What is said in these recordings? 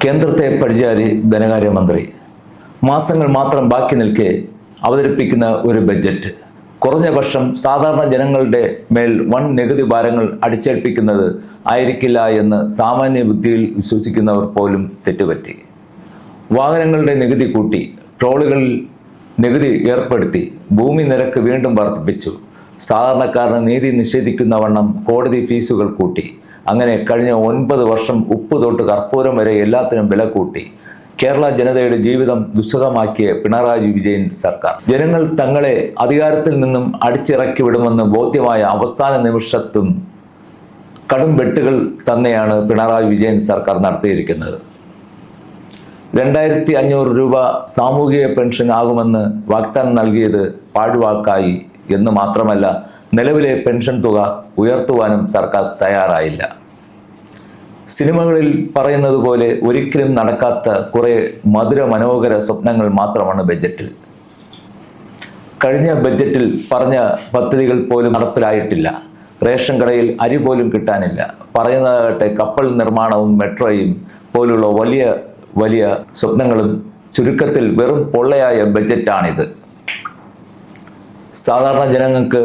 കേന്ദ്രത്തെ പഴിചാരി ധനകാര്യമന്ത്രി മാസങ്ങൾ മാത്രം ബാക്കി നിൽക്കെ അവതരിപ്പിക്കുന്ന ഒരു ബഡ്ജറ്റ് കുറഞ്ഞ പക്ഷം സാധാരണ ജനങ്ങളുടെ മേൽ വൻ നികുതി ഭാരങ്ങൾ അടിച്ചേൽപ്പിക്കുന്നത് ആയിരിക്കില്ല എന്ന് സാമാന്യ ബുദ്ധിയിൽ വിശ്വസിക്കുന്നവർ പോലും തെറ്റുപറ്റി. വാഹനങ്ങളുടെ നികുതി കൂട്ടി, ടോളുകളിൽ നികുതി ഏർപ്പെടുത്തി, ഭൂമി നിരക്ക് വീണ്ടും വർദ്ധിപ്പിച്ചു, സാധാരണക്കാരന് നീതി നിഷേധിക്കുന്ന വണ്ണം കോടതി ഫീസുകൾ കൂട്ടി. അങ്ങനെ കഴിഞ്ഞ 9 വർഷം ഉപ്പ് തൊട്ട് കർപ്പൂരം വരെ എല്ലാത്തിനും വില കൂട്ടി കേരള ജനതയുടെ ജീവിതം ദുസ്സഹമാക്കിയ പിണറായി വിജയൻ സർക്കാർ ജനങ്ങൾ തങ്ങളെ അധികാരത്തിൽ നിന്നും അടിച്ചിറക്കി വിടുമെന്ന് ബോധ്യമായ അവസാന നിമിഷത്തും കടും വെട്ടുകൾ തന്നെയാണ് പിണറായി വിജയൻ സർക്കാർ നടത്തിയിരിക്കുന്നത്. 2500 രൂപ സാമൂഹിക പെൻഷൻ ആകുമെന്ന് വാഗ്ദാനം നൽകിയത് പാഴ്വാക്കായി എന്ന് മാത്രമല്ല, നിലവിലെ പെൻഷൻ തുക ഉയർത്തുവാനും സർക്കാർ തയ്യാറായില്ല. സിനിമകളിൽ പറയുന്നത് പോലെ ഒരിക്കലും നടക്കാത്ത കുറെ മധുര മനോഹര സ്വപ്നങ്ങൾ മാത്രമാണ് ബഡ്ജറ്റിൽ. കഴിഞ്ഞ ബഡ്ജറ്റിൽ പറഞ്ഞ പദ്ധതികൾ പോലും നടപ്പിലായിട്ടില്ല. റേഷൻ കടയിൽ അരി പോലും കിട്ടാനില്ല. പറയുന്നതാകട്ടെ കപ്പൽ നിർമ്മാണവും മെട്രോയും പോലുള്ള വലിയ വലിയ സ്വപ്നങ്ങളും. ചുരുക്കത്തിൽ വെറും പൊള്ളയായ ബഡ്ജറ്റാണിത്. സാധാരണ ജനങ്ങൾക്ക്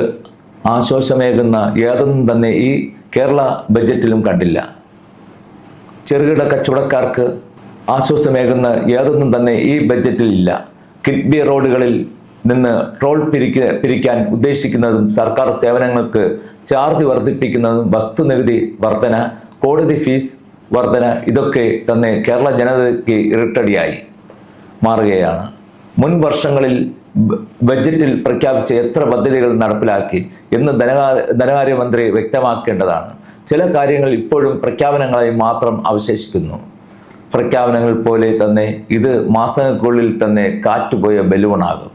ആശ്വാസമേകുന്ന യാതൊന്നും തന്നെ ഈ കേരള ബഡ്ജറ്റിലും കണ്ടില്ല. ചെറുകിട കച്ചവടക്കാർക്ക് ആശ്വാസമേകുന്ന യാതൊന്നും തന്നെ ഈ ബഡ്ജറ്റിൽ ഇല്ല. കിഡ്ബി റോഡുകളിൽ നിന്ന് ടോൾ പിരിക്കാൻ ഉദ്ദേശിക്കുന്നതും, സർക്കാർ സേവനങ്ങൾക്ക് ചാർജ് വർദ്ധിപ്പിക്കുന്നതും, വസ്തുനികുതി വർധന, കോടതി ഫീസ് വർധന, ഇതൊക്കെ തന്നെ കേരള ജനതയ്ക്ക് ഇരട്ടടിയായി മാറുകയാണ്. മുൻ വർഷങ്ങളിൽ ബഡ്ജറ്റിൽ പ്രഖ്യാപിച്ച എത്ര പദ്ധതികൾ നടപ്പിലാക്കി എന്ന് ധനകാര്യമന്ത്രി വ്യക്തമാക്കേണ്ടതാണ്. ചില കാര്യങ്ങൾ ഇപ്പോഴും പ്രഖ്യാപനങ്ങളായി മാത്രം അവശേഷിക്കുന്നു. പ്രഖ്യാപനങ്ങൾ പോലെ തന്നെ ഇത് മാസങ്ങൾക്കുള്ളിൽ തന്നെ കാറ്റുപോയ ബലൂണാകും.